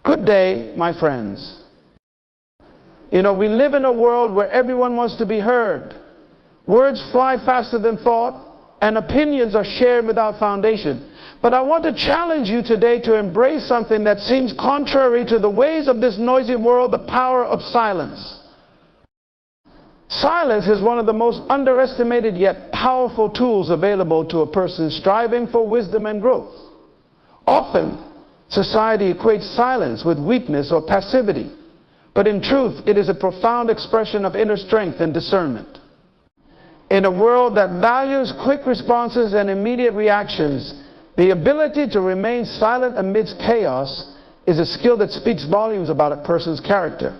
Good day, my friends. You know, we live in a world where everyone wants to be heard. Words fly faster than thought, and opinions are shared without foundation. But I want to challenge you today to embrace something that seems contrary to the ways of this noisy world, the power of silence. Silence is one of the most underestimated yet powerful tools available to a person striving for wisdom and growth. Often, society equates silence with weakness or passivity, but in truth, it is a profound expression of inner strength and discernment. In a world that values quick responses and immediate reactions, the ability to remain silent amidst chaos is a skill that speaks volumes about a person's character.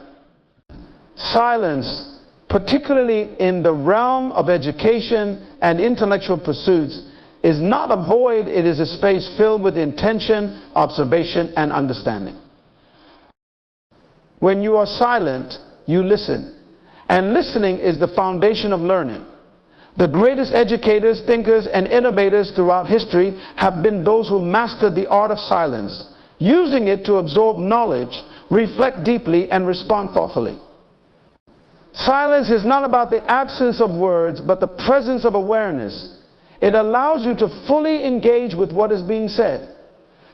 Silence, particularly in the realm of education and intellectual pursuits, is not a void, it is a space filled with intention, observation, and understanding. When you are silent, you listen. And listening is the foundation of learning. The greatest educators, thinkers, and innovators throughout history have been those who mastered the art of silence, using it to absorb knowledge, reflect deeply, and respond thoughtfully. Silence is not about the absence of words, but the presence of awareness. It allows you to fully engage with what is being said,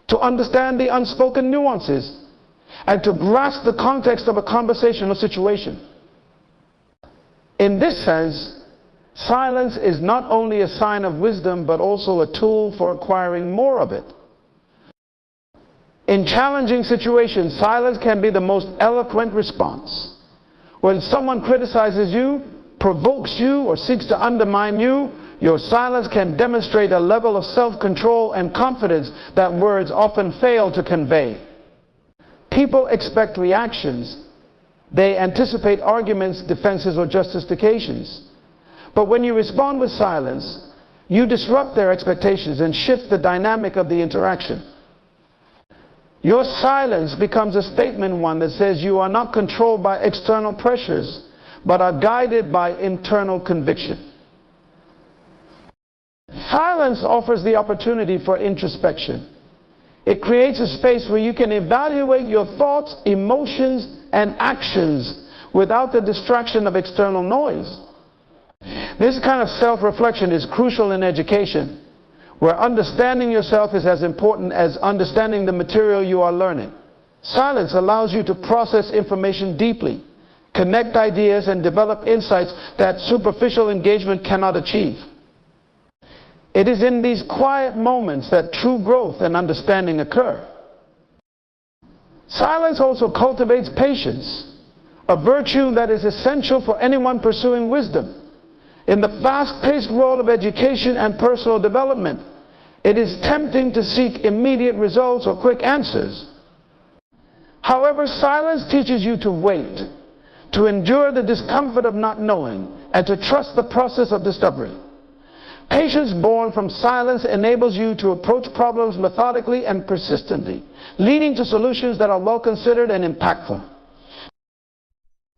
to understand the unspoken nuances, and to grasp the context of a conversation or situation. In this sense, silence is not only a sign of wisdom, but also a tool for acquiring more of it. In challenging situations, silence can be the most eloquent response. When someone criticizes you, provokes you, or seeks to undermine you, your silence can demonstrate a level of self-control and confidence that words often fail to convey. People expect reactions. They anticipate arguments, defenses, or justifications. But when you respond with silence, you disrupt their expectations and shift the dynamic of the interaction. Your silence becomes a statement one that says you are not controlled by external pressures, but are guided by internal conviction. Silence offers the opportunity for introspection. It creates a space where you can evaluate your thoughts, emotions, and actions without the distraction of external noise. This kind of self-reflection is crucial in education, where understanding yourself is as important as understanding the material you are learning. Silence allows you to process information deeply, connect ideas, and develop insights that superficial engagement cannot achieve. It is in these quiet moments that true growth and understanding occur. Silence also cultivates patience, a virtue that is essential for anyone pursuing wisdom. In the fast-paced world of education and personal development, it is tempting to seek immediate results or quick answers. However, silence teaches you to wait, to endure the discomfort of not knowing, and to trust the process of discovery. Patience born from silence enables you to approach problems methodically and persistently, leading to solutions that are well considered and impactful.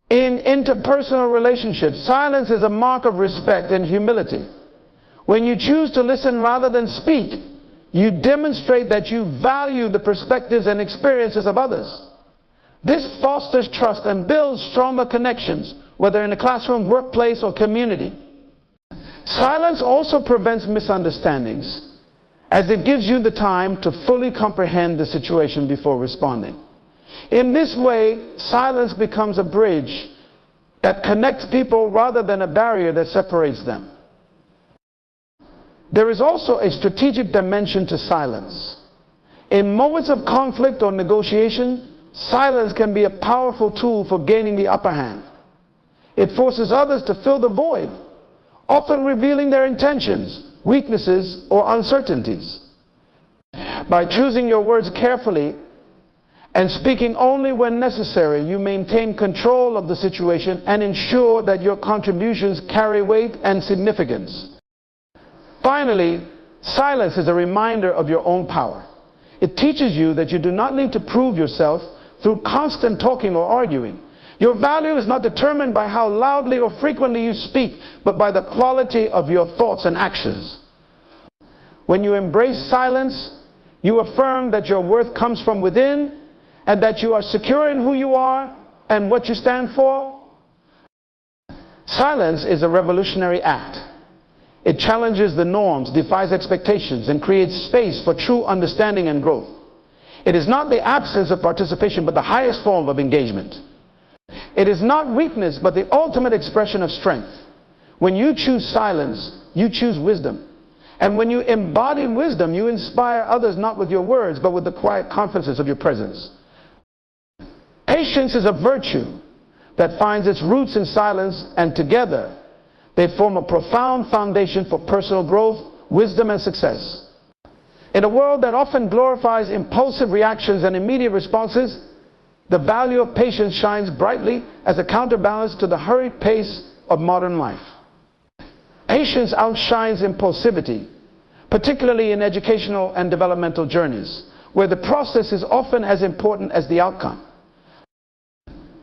In interpersonal relationships, silence is a mark of respect and humility. When you choose to listen rather than speak, you demonstrate that you value the perspectives and experiences of others. This fosters trust and builds stronger connections, whether in a classroom, workplace, or community. Silence also prevents misunderstandings, as it gives you the time to fully comprehend the situation before responding. In this way, silence becomes a bridge that connects people rather than a barrier that separates them. There is also a strategic dimension to silence. In moments of conflict or negotiation, silence can be a powerful tool for gaining the upper hand. It forces others to fill the void, often revealing their intentions, weaknesses, or uncertainties. By choosing your words carefully and speaking only when necessary, you maintain control of the situation and ensure that your contributions carry weight and significance. Finally, silence is a reminder of your own power. It teaches you that you do not need to prove yourself through constant talking or arguing. Your value is not determined by how loudly or frequently you speak, but by the quality of your thoughts and actions. When you embrace silence, you affirm that your worth comes from within and that you are secure in who you are and what you stand for? Silence is a revolutionary act. It challenges the norms, defies expectations, and creates space for true understanding and growth. It is not the absence of participation, but the highest form of engagement. It is not weakness, but the ultimate expression of strength. When you choose silence, you choose wisdom. And when you embody wisdom, you inspire others not with your words, but with the quiet confidences of your presence. Patience is a virtue that finds its roots in silence, and together they form a profound foundation for personal growth, wisdom, and success. In a world that often glorifies impulsive reactions and immediate responses, the value of patience shines brightly as a counterbalance to the hurried pace of modern life. Patience outshines impulsivity, particularly in educational and developmental journeys, where the process is often as important as the outcome.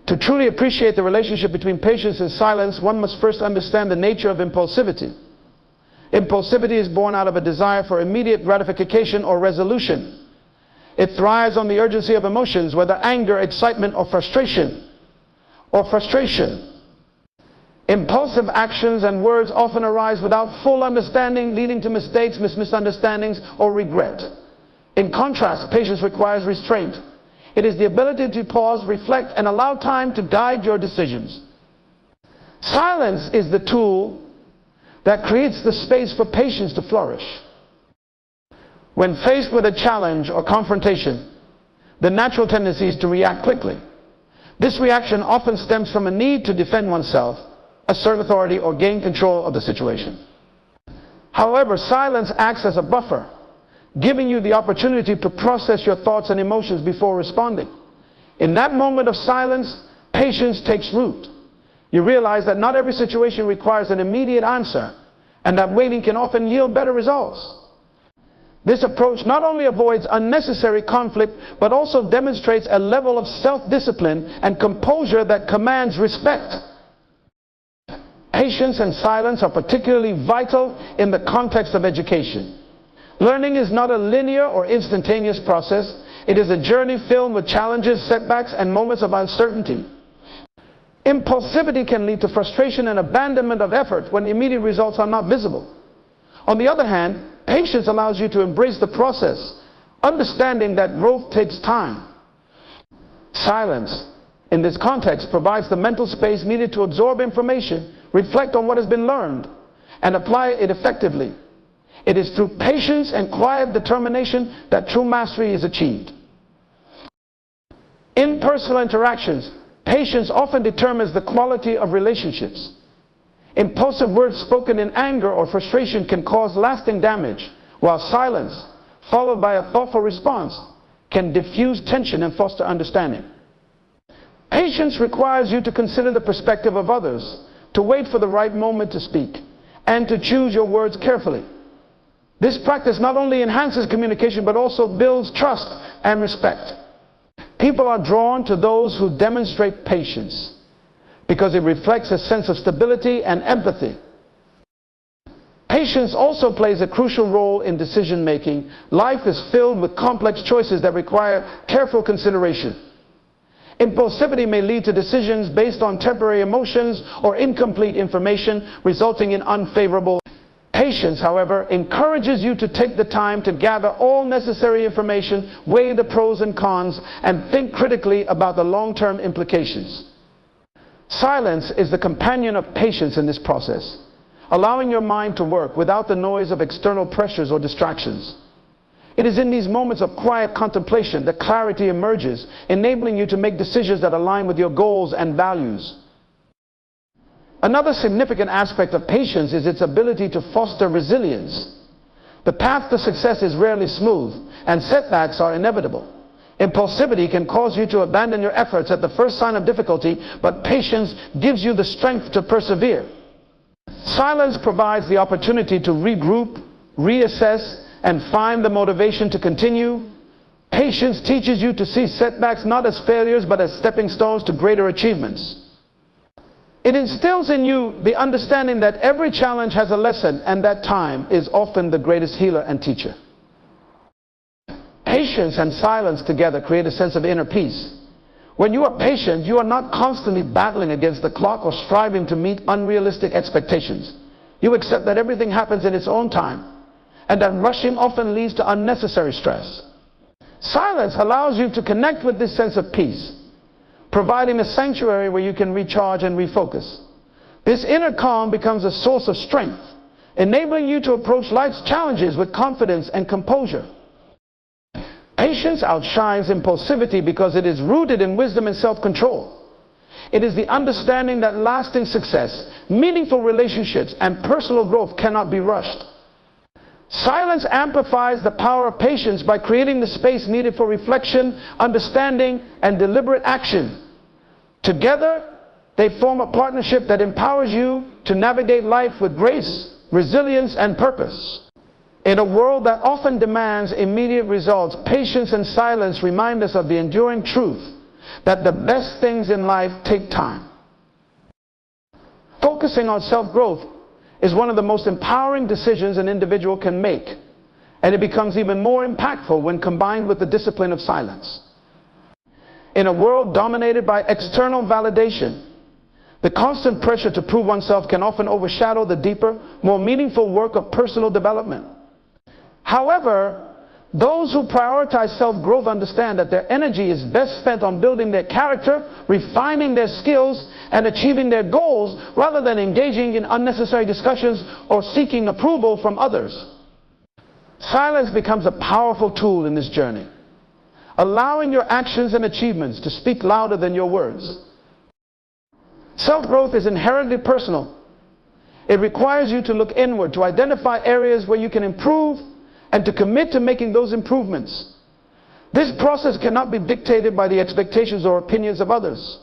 To truly appreciate the relationship between patience and silence, one must first understand the nature of impulsivity. Impulsivity is born out of a desire for immediate gratification or resolution. It thrives on the urgency of emotions, whether anger, excitement, or frustration. Impulsive actions and words often arise without full understanding, leading to mistakes, misunderstandings, or regret. In contrast, patience requires restraint. It is the ability to pause, reflect, and allow time to guide your decisions. Silence is the tool that creates the space for patience to flourish. When faced with a challenge or confrontation, the natural tendency is to react quickly. This reaction often stems from a need to defend oneself, assert authority, or gain control of the situation. However, silence acts as a buffer, giving you the opportunity to process your thoughts and emotions before responding. In that moment of silence, patience takes root. You realize that not every situation requires an immediate answer, and that waiting can often yield better results. This approach not only avoids unnecessary conflict, but also demonstrates a level of self-discipline and composure that commands respect. Patience and silence are particularly vital in the context of education. Learning is not a linear or instantaneous process. It is a journey filled with challenges, setbacks, and moments of uncertainty. Impulsivity can lead to frustration and abandonment of effort when immediate results are not visible. On the other hand, patience allows you to embrace the process, understanding that growth takes time. Silence, in this context, provides the mental space needed to absorb information, reflect on what has been learned, and apply it effectively. It is through patience and quiet determination that true mastery is achieved. In personal interactions, patience often determines the quality of relationships. Impulsive words spoken in anger or frustration can cause lasting damage, while silence, followed by a thoughtful response, can diffuse tension and foster understanding. Patience requires you to consider the perspective of others, to wait for the right moment to speak, and to choose your words carefully. This practice not only enhances communication, but also builds trust and respect. People are drawn to those who demonstrate patience because it reflects a sense of stability and empathy. Patience also plays a crucial role in decision making. Life is filled with complex choices that require careful consideration. Impulsivity may lead to decisions based on temporary emotions or incomplete information, resulting in unfavorable. Patience, however, encourages you to take the time to gather all necessary information, weigh the pros and cons, and think critically about the long-term implications. Silence is the companion of patience in this process, allowing your mind to work without the noise of external pressures or distractions. It is in these moments of quiet contemplation that clarity emerges, enabling you to make decisions that align with your goals and values. Another significant aspect of patience is its ability to foster resilience. The path to success is rarely smooth, and setbacks are inevitable. Impulsivity can cause you to abandon your efforts at the first sign of difficulty, but patience gives you the strength to persevere. Silence provides the opportunity to regroup, reassess, and find the motivation to continue. Patience teaches you to see setbacks not as failures, but as stepping stones to greater achievements. It instills in you the understanding that every challenge has a lesson, and that time is often the greatest healer and teacher. Patience and silence together create a sense of inner peace. When you are patient, you are not constantly battling against the clock or striving to meet unrealistic expectations. You accept that everything happens in its own time, and that rushing often leads to unnecessary stress. Silence allows you to connect with this sense of peace, providing a sanctuary where you can recharge and refocus. This inner calm becomes a source of strength, enabling you to approach life's challenges with confidence and composure. Patience outshines impulsivity because it is rooted in wisdom and self-control. It is the understanding that lasting success, meaningful relationships, and personal growth cannot be rushed. Silence amplifies the power of patience by creating the space needed for reflection, understanding, and deliberate action. Together, they form a partnership that empowers you to navigate life with grace, resilience, and purpose. In a world that often demands immediate results, patience and silence remind us of the enduring truth that the best things in life take time. Focusing on self-growth is one of the most empowering decisions an individual can make, and it becomes even more impactful when combined with the discipline of silence. In a world dominated by external validation, the constant pressure to prove oneself can often overshadow the deeper, more meaningful work of personal development. However, those who prioritize self-growth understand that their energy is best spent on building their character, refining their skills, and achieving their goals rather than engaging in unnecessary discussions or seeking approval from others. Silence becomes a powerful tool in this journey, allowing your actions and achievements to speak louder than your words. Self-growth is inherently personal. It requires you to look inward, to identify areas where you can improve, and to commit to making those improvements. This process cannot be dictated by the expectations or opinions of others.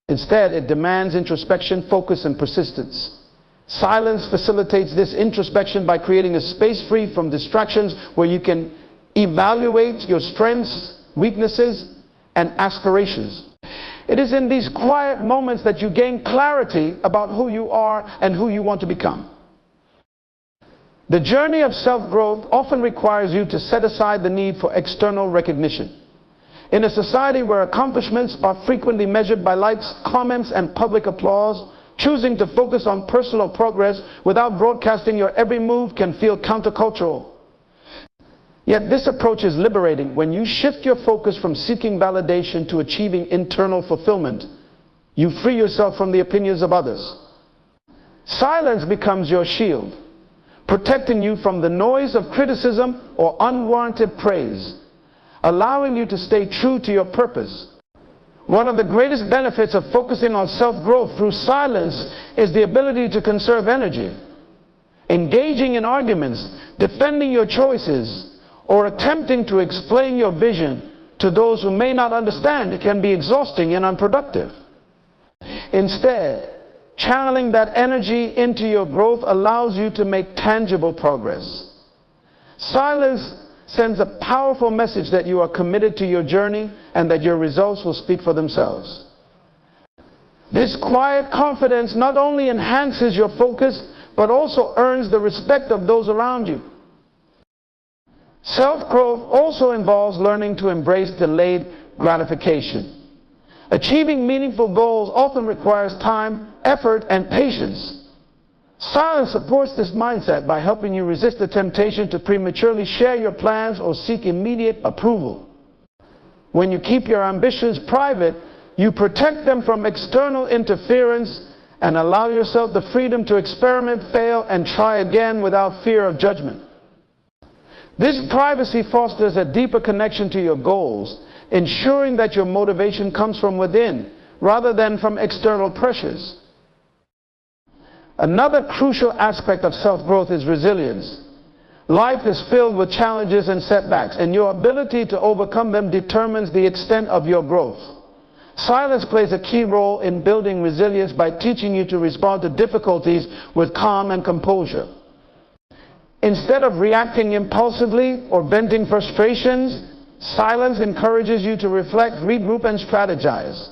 Instead, it demands introspection, focus, and persistence. Silence facilitates this introspection by creating a space free from distractions where you can evaluate your strengths, weaknesses, and aspirations. It is in these quiet moments that you gain clarity about who you are and who you want to become. The journey of self-growth often requires you to set aside the need for external recognition. In a society where accomplishments are frequently measured by likes, comments, and public applause, choosing to focus on personal progress without broadcasting your every move can feel countercultural. Yet this approach is liberating. When you shift your focus from seeking validation to achieving internal fulfillment, you free yourself from the opinions of others. Silence becomes your shield, protecting you from the noise of criticism or unwarranted praise, allowing you to stay true to your purpose. One of the greatest benefits of focusing on self-growth through silence is the ability to conserve energy. Engaging in arguments, defending your choices, or attempting to explain your vision to those who may not understand can be exhausting and unproductive. Instead, channeling that energy into your growth allows you to make tangible progress. Silence sends a powerful message that you are committed to your journey and that your results will speak for themselves. This quiet confidence not only enhances your focus, but also earns the respect of those around you. Self-growth also involves learning to embrace delayed gratification. Achieving meaningful goals often requires time, effort, and patience. Silence supports this mindset by helping you resist the temptation to prematurely share your plans or seek immediate approval. When you keep your ambitions private, you protect them from external interference and allow yourself the freedom to experiment, fail, and try again without fear of judgment. This privacy fosters a deeper connection to your goals, ensuring that your motivation comes from within rather than from external pressures. Another crucial aspect of self-growth is resilience. Life is filled with challenges and setbacks, and your ability to overcome them determines the extent of your growth. Silence plays a key role in building resilience by teaching you to respond to difficulties with calm and composure. Instead of reacting impulsively or venting frustrations, silence encourages you to reflect, regroup, and strategize.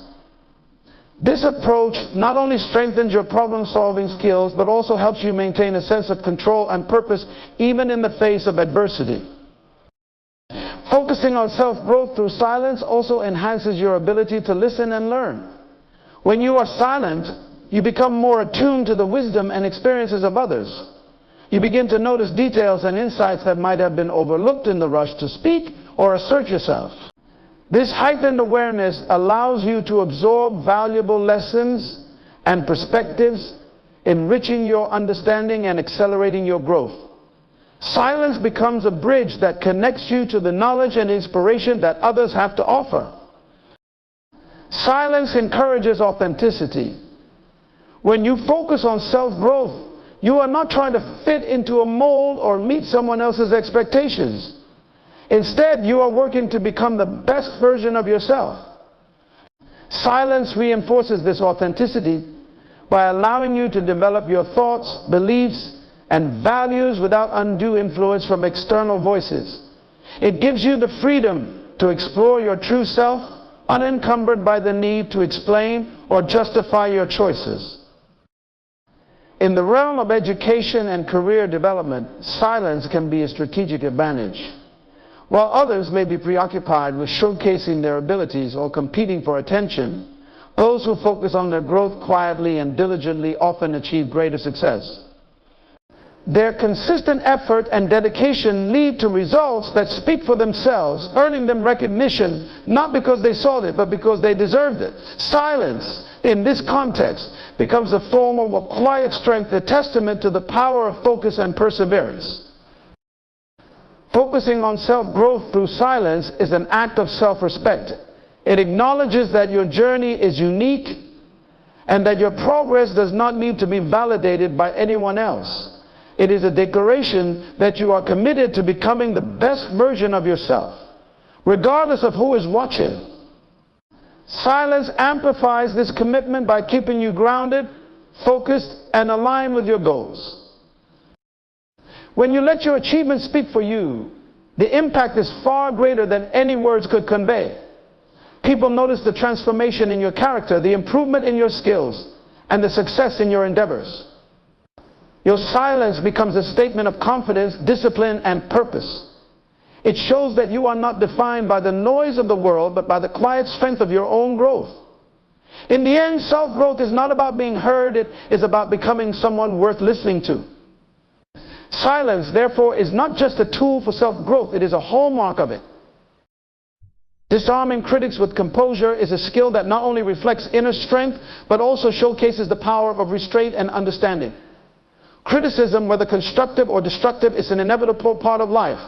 This approach not only strengthens your problem-solving skills, but also helps you maintain a sense of control and purpose even in the face of adversity. Focusing Focusing on self-growth through silence also enhances your ability to listen and learn. When you are silent, you become more attuned to the wisdom and experiences of others. You begin to notice details and insights that might have been overlooked in the rush to speak or assert yourself. This heightened awareness allows you to absorb valuable lessons and perspectives, enriching your understanding and accelerating your growth. Silence becomes a bridge that connects you to the knowledge and inspiration that others have to offer. Silence encourages authenticity. When you focus on self-growth, you are not trying to fit into a mold or meet someone else's expectations. Instead, you are working to become the best version of yourself. Silence reinforces this authenticity by allowing you to develop your thoughts, beliefs, and values without undue influence from external voices. It gives you the freedom to explore your true self, unencumbered by the need to explain or justify your choices. In the realm of education and career development, silence can be a strategic advantage. While others may be preoccupied with showcasing their abilities or competing for attention, those who focus on their growth quietly and diligently often achieve greater success. Their consistent effort and dedication lead to results that speak for themselves, earning them recognition not because they sought it, but because they deserved it. Silence, in this context, becomes a form of quiet strength, a testament to the power of focus and perseverance. Focusing on self-growth through silence is an act of self-respect. It acknowledges that your journey is unique and that your progress does not need to be validated by anyone else. It is a declaration that you are committed to becoming the best version of yourself, regardless of who is watching. Silence amplifies this commitment by keeping you grounded, focused, and aligned with your goals. When you let your achievements speak for you, the impact is far greater than any words could convey. People notice the transformation in your character, the improvement in your skills, and the success in your endeavors. Your silence becomes a statement of confidence, discipline, and purpose. It shows that you are not defined by the noise of the world, but by the quiet strength of your own growth. In the end, self-growth is not about being heard, it is about becoming someone worth listening to. Silence, therefore, is not just a tool for self-growth, it is a hallmark of it. Disarming critics with composure is a skill that not only reflects inner strength, but also showcases the power of restraint and understanding. Criticism, whether constructive or destructive, is an inevitable part of life,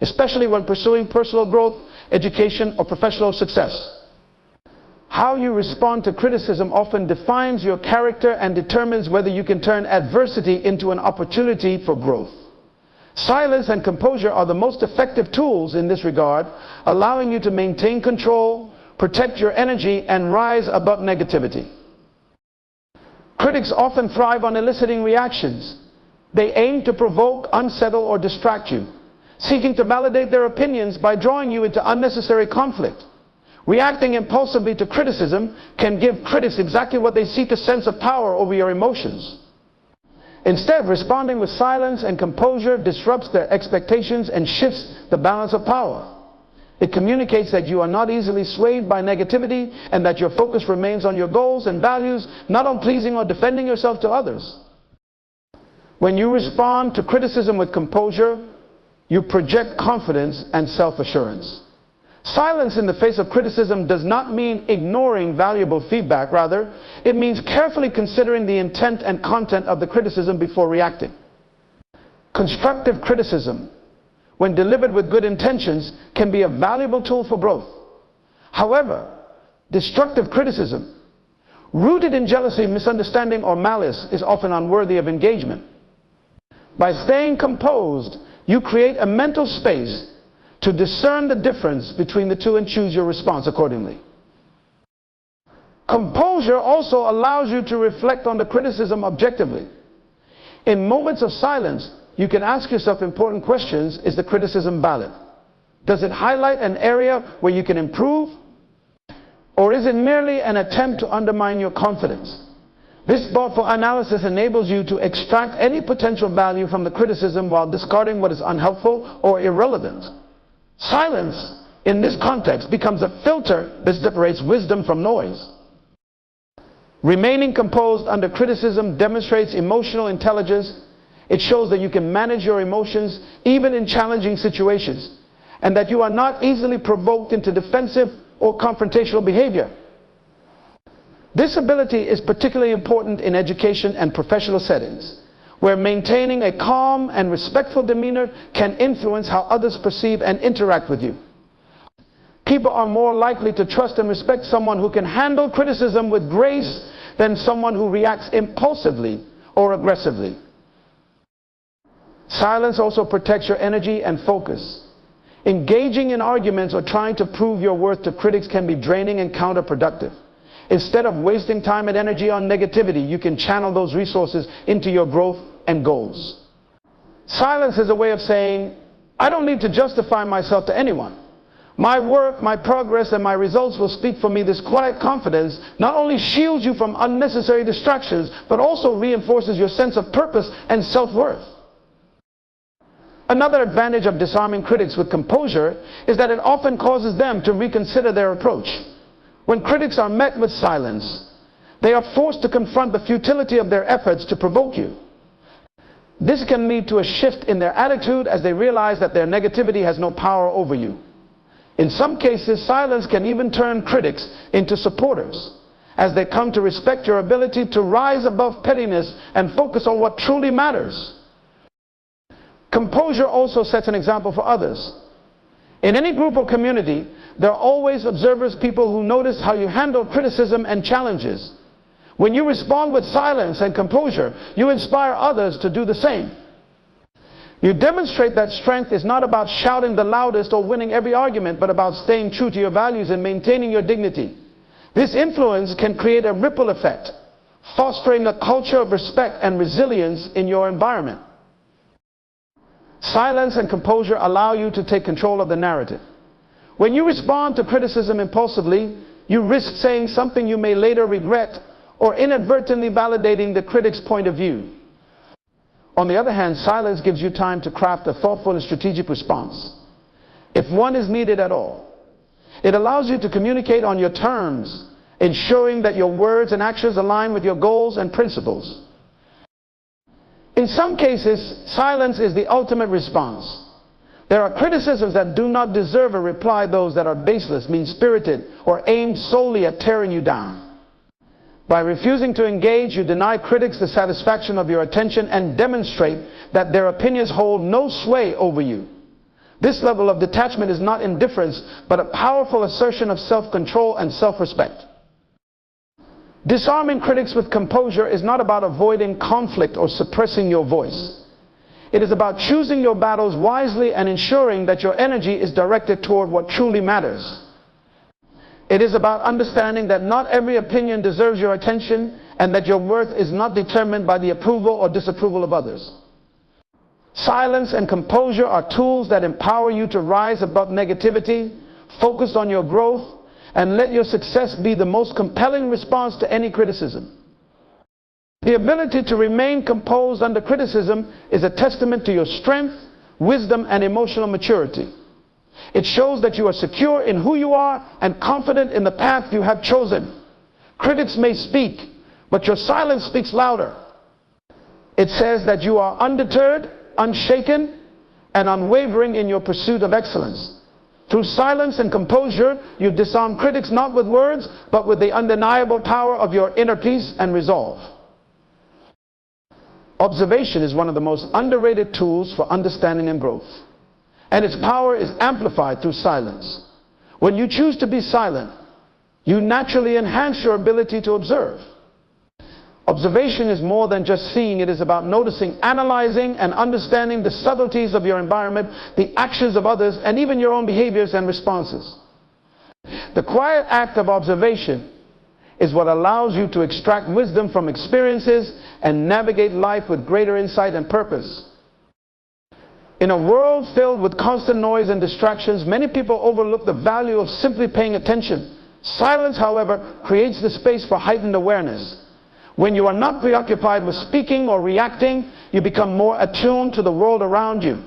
especially when pursuing personal growth, education, or professional success. How you respond to criticism often defines your character and determines whether you can turn adversity into an opportunity for growth. Silence and composure are the most effective tools in this regard, allowing you to maintain control, protect your energy, and rise above negativity. Critics often thrive on eliciting reactions. They aim to provoke, unsettle, or distract you, seeking to validate their opinions by drawing you into unnecessary conflict. Reacting impulsively to criticism can give critics exactly what they seek, a sense of power over your emotions. Instead, responding with silence and composure disrupts their expectations and shifts the balance of power. It communicates that you are not easily swayed by negativity and that your focus remains on your goals and values, not on pleasing or defending yourself to others. When you respond to criticism with composure, you project confidence and self-assurance. Silence in the face of criticism does not mean ignoring valuable feedback. Rather, it means carefully considering the intent and content of the criticism before reacting. Constructive criticism, when delivered with good intentions, can be a valuable tool for growth. However, destructive criticism, rooted in jealousy, misunderstanding, or malice, is often unworthy of engagement. By staying composed, you create a mental space to discern the difference between the two and choose your response accordingly. Composure also allows you to reflect on the criticism objectively. In moments of silence, you can ask yourself important questions. Is the criticism valid? Does it highlight an area where you can improve? Or is it merely an attempt to undermine your confidence? This thoughtful analysis enables you to extract any potential value from the criticism while discarding what is unhelpful or irrelevant. Silence, in this context, becomes a filter that separates wisdom from noise. Remaining composed under criticism demonstrates emotional intelligence. It shows that you can manage your emotions even in challenging situations, and that you are not easily provoked into defensive or confrontational behavior. This ability is particularly important in education and professional settings, where maintaining a calm and respectful demeanor can influence how others perceive and interact with you. People are more likely to trust and respect someone who can handle criticism with grace than someone who reacts impulsively or aggressively. Silence also protects your energy and focus. Engaging in arguments or trying to prove your worth to critics can be draining and counterproductive. Instead of wasting time and energy on negativity, you can channel those resources into your growth and goals. Silence is a way of saying, I don't need to justify myself to anyone. My work, my progress, and my results will speak for me. This quiet confidence not only shields you from unnecessary distractions, but also reinforces your sense of purpose and self-worth. Another advantage of disarming critics with composure is that it often causes them to reconsider their approach. When critics are met with silence, they are forced to confront the futility of their efforts to provoke you. This can lead to a shift in their attitude as they realize that their negativity has no power over you. In some cases, silence can even turn critics into supporters, as they come to respect your ability to rise above pettiness and focus on what truly matters. Composure also sets an example for others. In any group or community, there are always observers, people who notice how you handle criticism and challenges. When you respond with silence and composure, you inspire others to do the same. You demonstrate that strength is not about shouting the loudest or winning every argument, but about staying true to your values and maintaining your dignity. This influence can create a ripple effect, fostering a culture of respect and resilience in your environment. Silence and composure allow you to take control of the narrative. When you respond to criticism impulsively, you risk saying something you may later regret or inadvertently validating the critic's point of view. On the other hand, silence gives you time to craft a thoughtful and strategic response, if one is needed at all. It allows you to communicate on your terms, ensuring that your words and actions align with your goals and principles. In some cases, silence is the ultimate response. There are criticisms that do not deserve a reply, those that are baseless, mean-spirited, or aimed solely at tearing you down. By refusing to engage, you deny critics the satisfaction of your attention and demonstrate that their opinions hold no sway over you. This level of detachment is not indifference, but a powerful assertion of self-control and self-respect. Disarming critics with composure is not about avoiding conflict or suppressing your voice. It is about choosing your battles wisely and ensuring that your energy is directed toward what truly matters. It is about understanding that not every opinion deserves your attention and that your worth is not determined by the approval or disapproval of others. Silence and composure are tools that empower you to rise above negativity, focus on your growth, and let your success be the most compelling response to any criticism. The ability to remain composed under criticism is a testament to your strength, wisdom, and emotional maturity. It shows that you are secure in who you are and confident in the path you have chosen. Critics may speak, but your silence speaks louder. It says that you are undeterred, unshaken, and unwavering in your pursuit of excellence. Through silence and composure, you disarm critics not with words, but with the undeniable power of your inner peace and resolve. Observation is one of the most underrated tools for understanding and growth, and its power is amplified through silence. When you choose to be silent, you naturally enhance your ability to observe. Observation is more than just seeing. It is about noticing, analyzing, and understanding the subtleties of your environment, the actions of others, and even your own behaviors and responses. The quiet act of observation is what allows you to extract wisdom from experiences and navigate life with greater insight and purpose. In a world filled with constant noise and distractions, many people overlook the value of simply paying attention. Silence, however, creates the space for heightened awareness. When you are not preoccupied with speaking or reacting, you become more attuned to the world around you.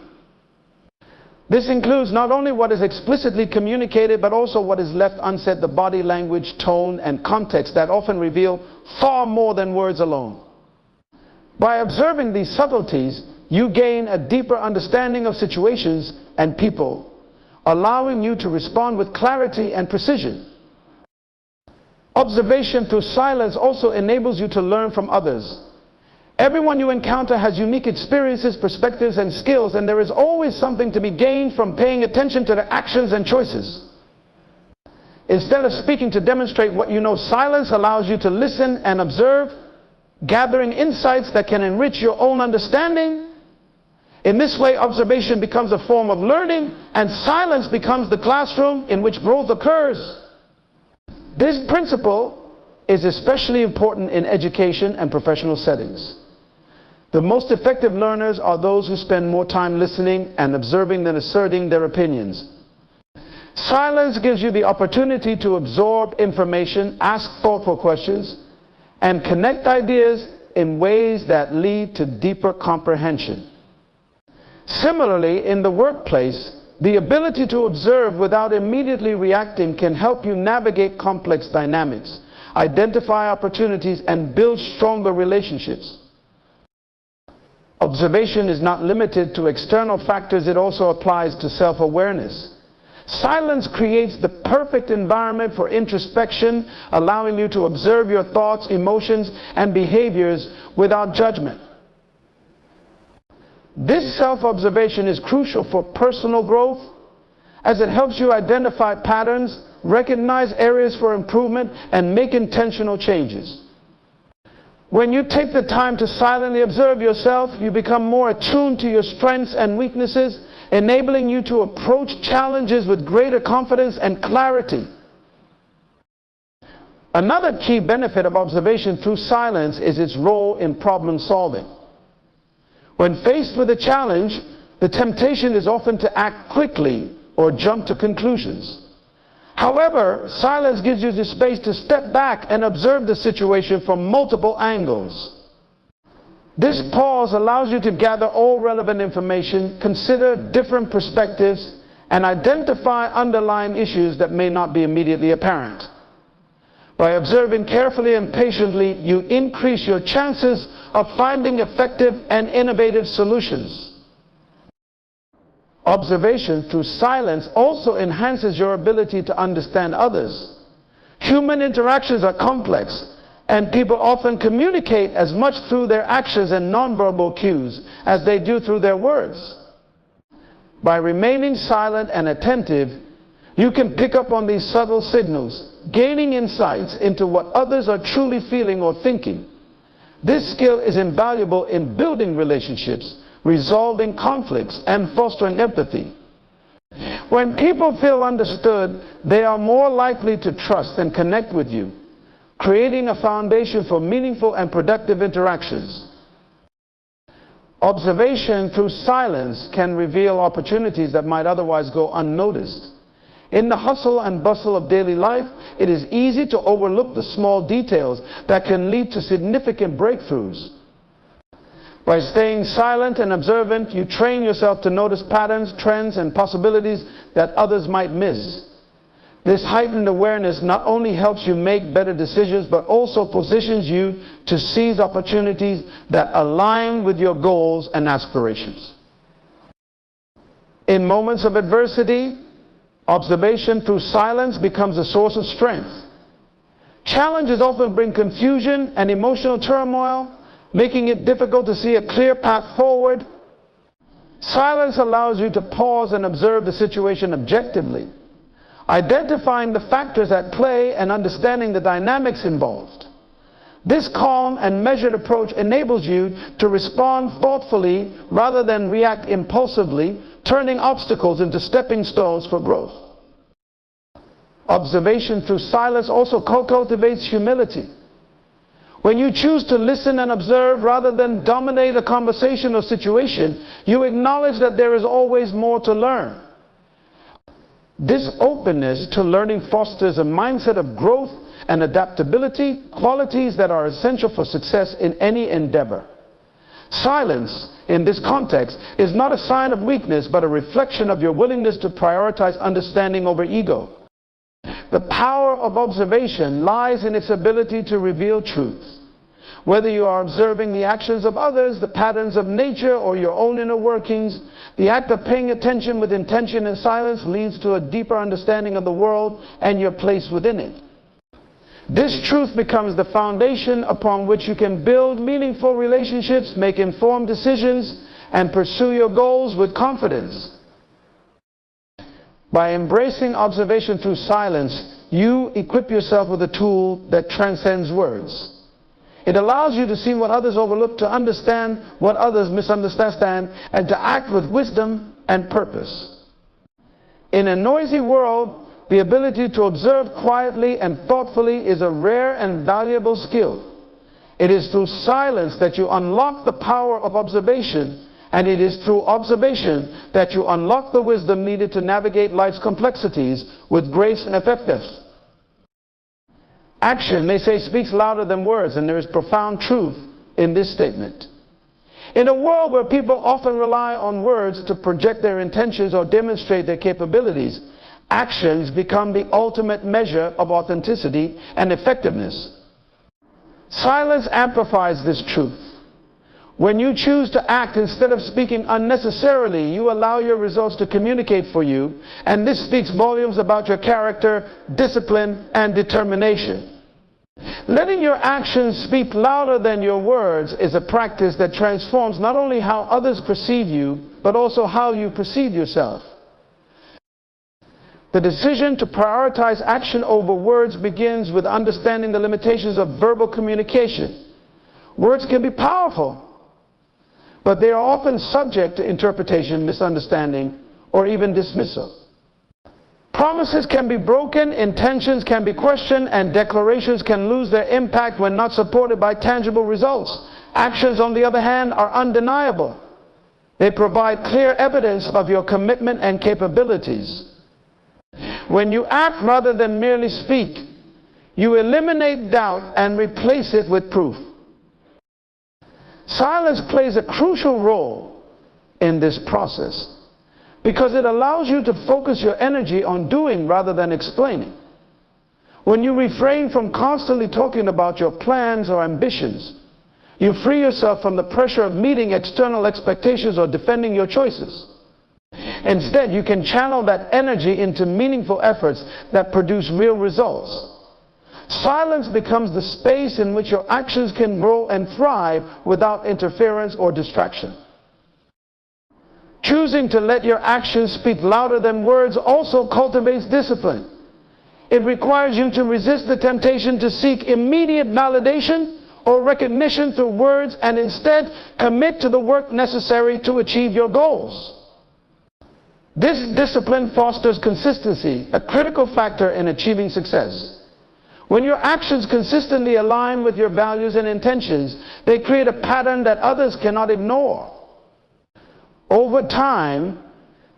This includes not only what is explicitly communicated, but also what is left unsaid, the body language, tone, and context that often reveal far more than words alone. By observing these subtleties, you gain a deeper understanding of situations and people, allowing you to respond with clarity and precision. Observation through silence also enables you to learn from others. Everyone you encounter has unique experiences, perspectives, and skills, and there is always something to be gained from paying attention to their actions and choices. Instead of speaking to demonstrate what you know, silence allows you to listen and observe, gathering insights that can enrich your own understanding. In this way, observation becomes a form of learning, and silence becomes the classroom in which growth occurs. This principle is especially important in education and professional settings. The most effective learners are those who spend more time listening and observing than asserting their opinions. Silence gives you the opportunity to absorb information, ask thoughtful questions, and connect ideas in ways that lead to deeper comprehension. Similarly, in the workplace, the ability to observe without immediately reacting can help you navigate complex dynamics, identify opportunities, and build stronger relationships. Observation is not limited to external factors, it also applies to self-awareness. Silence creates the perfect environment for introspection, allowing you to observe your thoughts, emotions, and behaviors without judgment. This self-observation is crucial for personal growth, as it helps you identify patterns, recognize areas for improvement, and make intentional changes. When you take the time to silently observe yourself, you become more attuned to your strengths and weaknesses, enabling you to approach challenges with greater confidence and clarity. Another key benefit of observation through silence is its role in problem solving. When faced with a challenge, the temptation is often to act quickly or jump to conclusions. However, silence gives you the space to step back and observe the situation from multiple angles. This pause allows you to gather all relevant information, consider different perspectives, and identify underlying issues that may not be immediately apparent. By observing carefully and patiently, you increase your chances of finding effective and innovative solutions. Observation through silence also enhances your ability to understand others. Human interactions are complex, and people often communicate as much through their actions and nonverbal cues as they do through their words. By remaining silent and attentive, you can pick up on these subtle signals, gaining insights into what others are truly feeling or thinking. This skill is invaluable in building relationships, resolving conflicts, and fostering empathy. When people feel understood, they are more likely to trust and connect with you, creating a foundation for meaningful and productive interactions. Observation through silence can reveal opportunities that might otherwise go unnoticed. In the hustle and bustle of daily life, it is easy to overlook the small details that can lead to significant breakthroughs. By staying silent and observant, you train yourself to notice patterns, trends, and possibilities that others might miss. This heightened awareness not only helps you make better decisions, but also positions you to seize opportunities that align with your goals and aspirations. In moments of adversity, observation through silence becomes a source of strength. Challenges often bring confusion and emotional turmoil, making it difficult to see a clear path forward. Silence allows you to pause and observe the situation objectively, identifying the factors at play and understanding the dynamics involved. This calm and measured approach enables you to respond thoughtfully rather than react impulsively, turning obstacles into stepping stones for growth. Observation through silence also cultivates humility. When you choose to listen and observe rather than dominate a conversation or situation, you acknowledge that there is always more to learn. This openness to learning fosters a mindset of growth and adaptability, qualities that are essential for success in any endeavor. Silence, in this context, is not a sign of weakness, but a reflection of your willingness to prioritize understanding over ego. The power of observation lies in its ability to reveal truth. Whether you are observing the actions of others, the patterns of nature, or your own inner workings, the act of paying attention with intention and silence leads to a deeper understanding of the world and your place within it. This truth becomes the foundation upon which you can build meaningful relationships, make informed decisions, and pursue your goals with confidence. By embracing observation through silence, you equip yourself with a tool that transcends words. It allows you to see what others overlook, to understand what others misunderstand, and to act with wisdom and purpose. In a noisy world, the ability to observe quietly and thoughtfully is a rare and valuable skill. It is through silence that you unlock the power of observation, and it is through observation that you unlock the wisdom needed to navigate life's complexities with grace and effectiveness. Action, they say, speaks louder than words, and there is profound truth in this statement. In a world where people often rely on words to project their intentions or demonstrate their capabilities, actions become the ultimate measure of authenticity and effectiveness. Silence amplifies this truth. When you choose to act instead of speaking unnecessarily, you allow your results to communicate for you, and this speaks volumes about your character, discipline, and determination. Letting your actions speak louder than your words is a practice that transforms not only how others perceive you, but also how you perceive yourself. The decision to prioritize action over words begins with understanding the limitations of verbal communication. Words can be powerful, but they are often subject to interpretation, misunderstanding, or even dismissal. Promises can be broken, intentions can be questioned, and declarations can lose their impact when not supported by tangible results. Actions, on the other hand, are undeniable. They provide clear evidence of your commitment and capabilities. When you act rather than merely speak, you eliminate doubt and replace it with proof. Silence plays a crucial role in this process because it allows you to focus your energy on doing rather than explaining. When you refrain from constantly talking about your plans or ambitions, you free yourself from the pressure of meeting external expectations or defending your choices. Instead, you can channel that energy into meaningful efforts that produce real results. Silence becomes the space in which your actions can grow and thrive without interference or distraction. Choosing to let your actions speak louder than words also cultivates discipline. It requires you to resist the temptation to seek immediate validation or recognition through words and instead commit to the work necessary to achieve your goals. This discipline fosters consistency, a critical factor in achieving success. When your actions consistently align with your values and intentions, they create a pattern that others cannot ignore. Over time,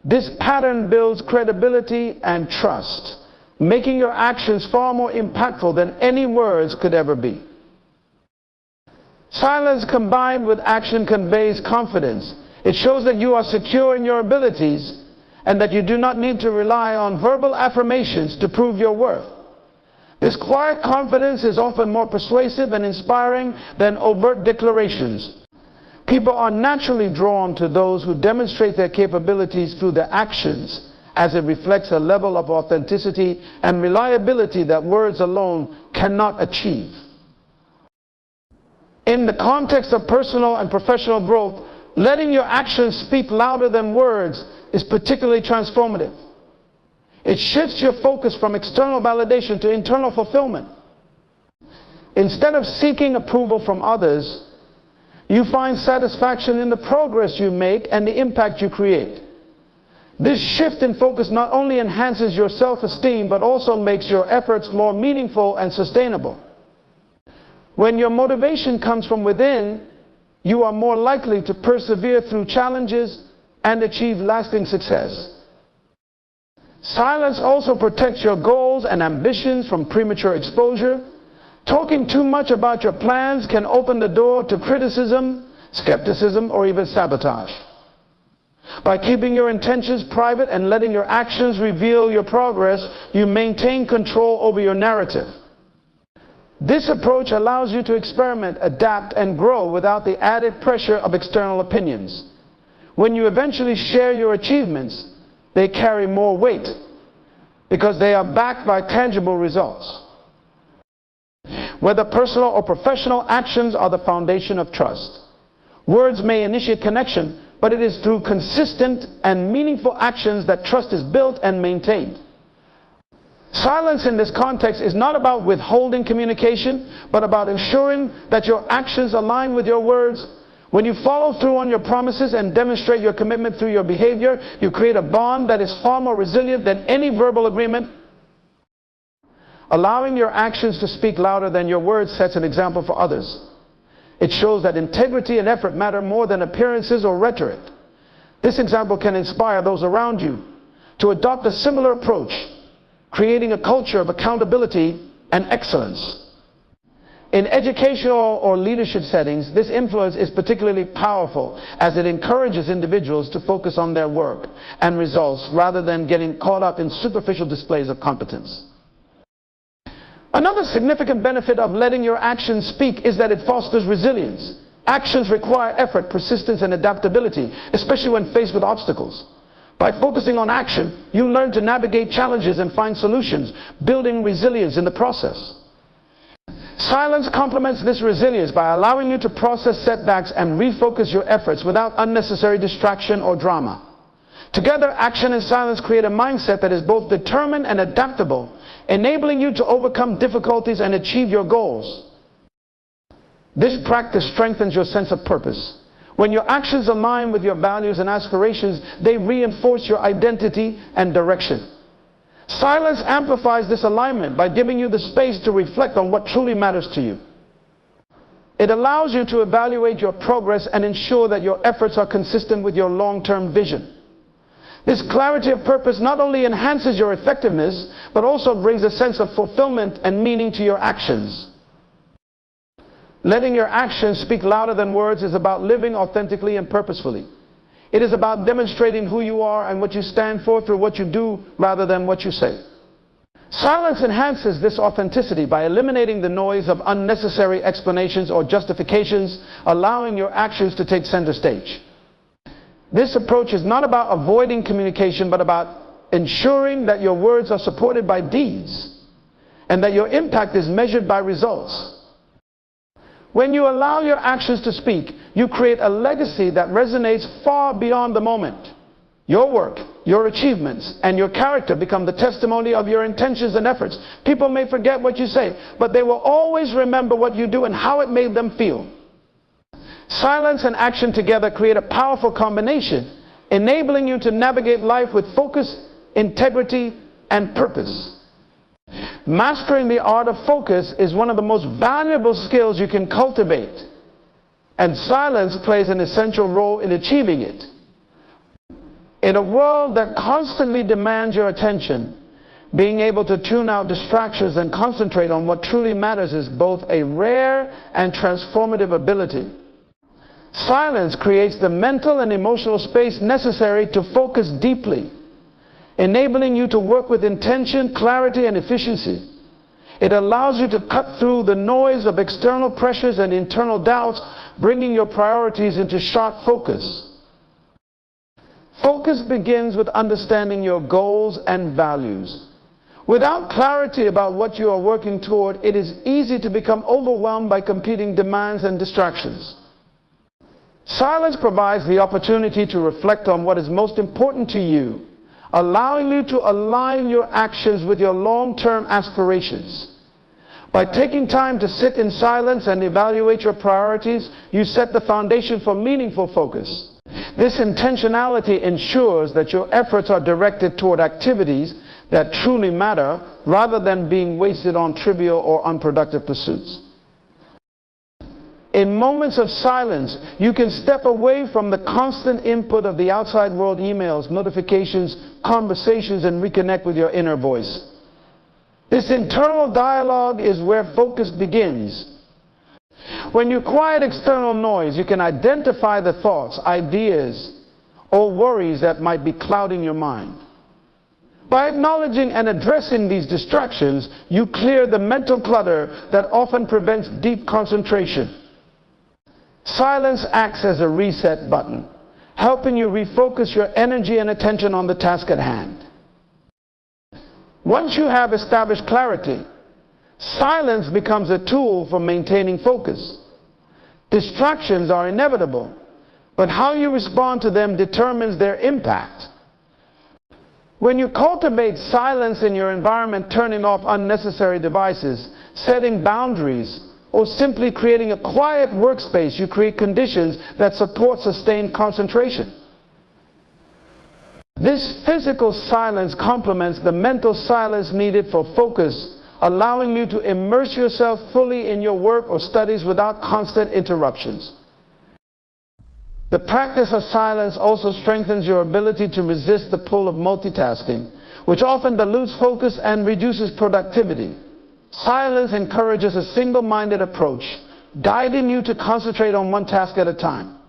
this pattern builds credibility and trust, making your actions far more impactful than any words could ever be. Silence combined with action conveys confidence. It shows that you are secure in your abilities and that you do not need to rely on verbal affirmations to prove your worth. This quiet confidence is often more persuasive and inspiring than overt declarations. People are naturally drawn to those who demonstrate their capabilities through their actions, as it reflects a level of authenticity and reliability that words alone cannot achieve. In the context of personal and professional growth, letting your actions speak louder than words is particularly transformative. It shifts your focus from external validation to internal fulfillment. Instead of seeking approval from others, you find satisfaction in the progress you make and the impact you create. This shift in focus not only enhances your self-esteem, but also makes your efforts more meaningful and sustainable. When your motivation comes from within, you are more likely to persevere through challenges and achieve lasting success. Silence also protects your goals and ambitions from premature exposure. Talking too much about your plans can open the door to criticism, skepticism, or even sabotage. By keeping your intentions private and letting your actions reveal your progress, you maintain control over your narrative. This approach allows you to experiment, adapt, and grow without the added pressure of external opinions. When you eventually share your achievements, they carry more weight because they are backed by tangible results. Whether personal or professional, actions are the foundation of trust. Words may initiate connection, but it is through consistent and meaningful actions that trust is built and maintained. Silence in this context is not about withholding communication, but about ensuring that your actions align with your words. When you follow through on your promises and demonstrate your commitment through your behavior, you create a bond that is far more resilient than any verbal agreement. Allowing your actions to speak louder than your words sets an example for others. It shows that integrity and effort matter more than appearances or rhetoric. This example can inspire those around you to adopt a similar approach, creating a culture of accountability and excellence. In educational or leadership settings, this influence is particularly powerful as it encourages individuals to focus on their work and results rather than getting caught up in superficial displays of competence. Another significant benefit of letting your actions speak is that it fosters resilience. Actions require effort, persistence, and adaptability, especially when faced with obstacles. By focusing on action, you learn to navigate challenges and find solutions, building resilience in the process. Silence complements this resilience by allowing you to process setbacks and refocus your efforts without unnecessary distraction or drama. Together, action and silence create a mindset that is both determined and adaptable, enabling you to overcome difficulties and achieve your goals. This practice strengthens your sense of purpose. When your actions align with your values and aspirations, they reinforce your identity and direction. Silence amplifies this alignment by giving you the space to reflect on what truly matters to you. It allows you to evaluate your progress and ensure that your efforts are consistent with your long-term vision. This clarity of purpose not only enhances your effectiveness, but also brings a sense of fulfillment and meaning to your actions. Letting your actions speak louder than words is about living authentically and purposefully. It is about demonstrating who you are and what you stand for through what you do rather than what you say. Silence enhances this authenticity by eliminating the noise of unnecessary explanations or justifications, allowing your actions to take center stage. This approach is not about avoiding communication, but about ensuring that your words are supported by deeds and that your impact is measured by results. When you allow your actions to speak, you create a legacy that resonates far beyond the moment. Your work, your achievements, and your character become the testimony of your intentions and efforts. People may forget what you say, but they will always remember what you do and how it made them feel. Silence and action together create a powerful combination, enabling you to navigate life with focus, integrity, and purpose. Mastering the art of focus is one of the most valuable skills you can cultivate, and silence plays an essential role in achieving it. In a world that constantly demands your attention, being able to tune out distractions and concentrate on what truly matters is both a rare and transformative ability. Silence creates the mental and emotional space necessary to focus deeply, enabling you to work with intention, clarity, and efficiency. It allows you to cut through the noise of external pressures and internal doubts, bringing your priorities into sharp focus. Focus begins with understanding your goals and values. Without clarity about what you are working toward, it is easy to become overwhelmed by competing demands and distractions. Silence provides the opportunity to reflect on what is most important to you, allowing you to align your actions with your long-term aspirations. By taking time to sit in silence and evaluate your priorities, you set the foundation for meaningful focus. This intentionality ensures that your efforts are directed toward activities that truly matter rather than being wasted on trivial or unproductive pursuits. In moments of silence, you can step away from the constant input of the outside world, emails, notifications, conversations, and reconnect with your inner voice. This internal dialogue is where focus begins. When you quiet external noise, you can identify the thoughts, ideas, or worries that might be clouding your mind. By acknowledging and addressing these distractions, you clear the mental clutter that often prevents deep concentration. Silence acts as a reset button, helping you refocus your energy and attention on the task at hand. Once you have established clarity, silence becomes a tool for maintaining focus. Distractions are inevitable, but how you respond to them determines their impact. When you cultivate silence in your environment, turning off unnecessary devices, setting boundaries, or simply creating a quiet workspace, you create conditions that support sustained concentration. This physical silence complements the mental silence needed for focus, allowing you to immerse yourself fully in your work or studies without constant interruptions. The practice of silence also strengthens your ability to resist the pull of multitasking, which often dilutes focus and reduces productivity. Silence encourages a single-minded approach, guiding you to concentrate on one task at a time.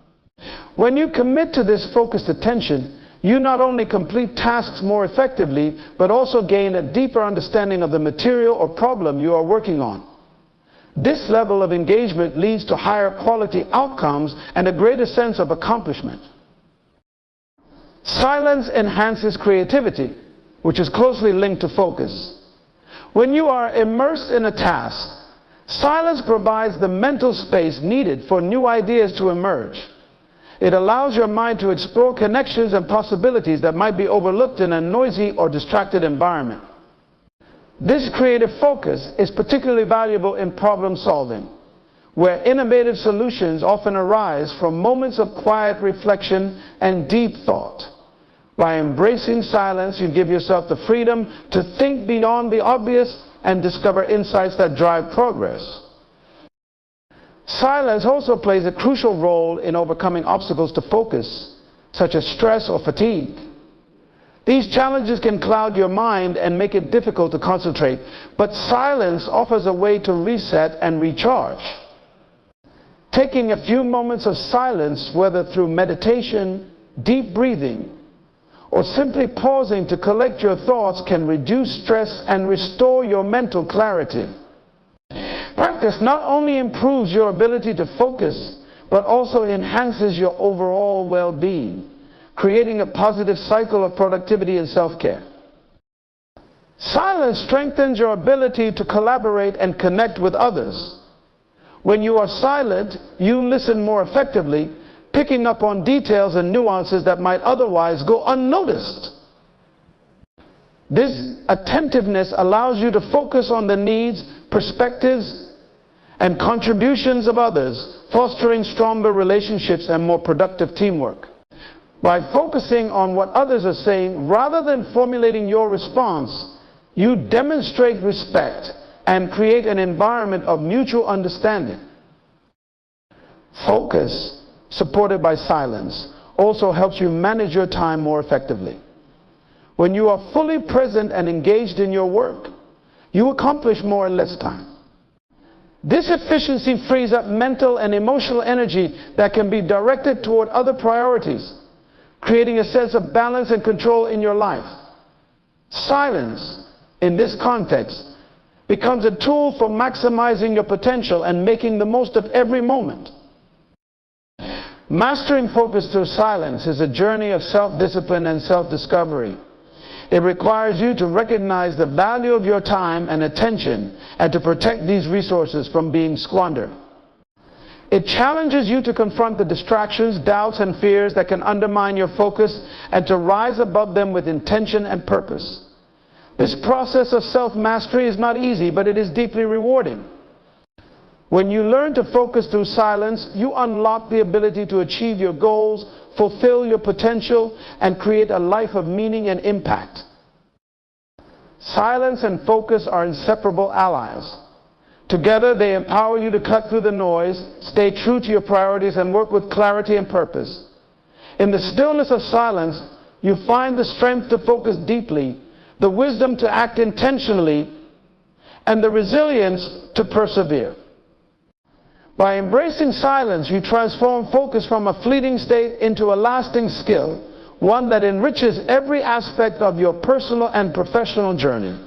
When you commit to this focused attention, you not only complete tasks more effectively, but also gain a deeper understanding of the material or problem you are working on. This level of engagement leads to higher quality outcomes and a greater sense of accomplishment. Silence enhances creativity, which is closely linked to focus. When you are immersed in a task, silence provides the mental space needed for new ideas to emerge. It allows your mind to explore connections and possibilities that might be overlooked in a noisy or distracted environment. This creative focus is particularly valuable in problem solving, where innovative solutions often arise from moments of quiet reflection and deep thought. By embracing silence, you give yourself the freedom to think beyond the obvious and discover insights that drive progress. Silence also plays a crucial role in overcoming obstacles to focus, such as stress or fatigue. These challenges can cloud your mind and make it difficult to concentrate, but silence offers a way to reset and recharge. Taking a few moments of silence, whether through meditation, deep breathing, or simply pausing to collect your thoughts, can reduce stress and restore your mental clarity. Practice not only improves your ability to focus, but also enhances your overall well-being, creating a positive cycle of productivity and self-care. Silence strengthens your ability to collaborate and connect with others. When you are silent, you listen more effectively, picking up on details and nuances that might otherwise go unnoticed. This attentiveness allows you to focus on the needs, perspectives, and contributions of others, fostering stronger relationships and more productive teamwork. By focusing on what others are saying rather than formulating your response, you demonstrate respect and create an environment of mutual understanding. Focus, supported by silence, also helps you manage your time more effectively. When you are fully present and engaged in your work, you accomplish more in less time. This efficiency frees up mental and emotional energy that can be directed toward other priorities, creating a sense of balance and control in your life. Silence, in this context, becomes a tool for maximizing your potential and making the most of every moment. Mastering focus through silence is a journey of self-discipline and self-discovery. It requires you to recognize the value of your time and attention and to protect these resources from being squandered. It challenges you to confront the distractions, doubts, and fears that can undermine your focus and to rise above them with intention and purpose. This process of self-mastery is not easy, but it is deeply rewarding. When you learn to focus through silence, you unlock the ability to achieve your goals, fulfill your potential, and create a life of meaning and impact. Silence and focus are inseparable allies. Together, they empower you to cut through the noise, stay true to your priorities, and work with clarity and purpose. In the stillness of silence, you find the strength to focus deeply, the wisdom to act intentionally, and the resilience to persevere. By embracing silence, you transform focus from a fleeting state into a lasting skill, one that enriches every aspect of your personal and professional journey.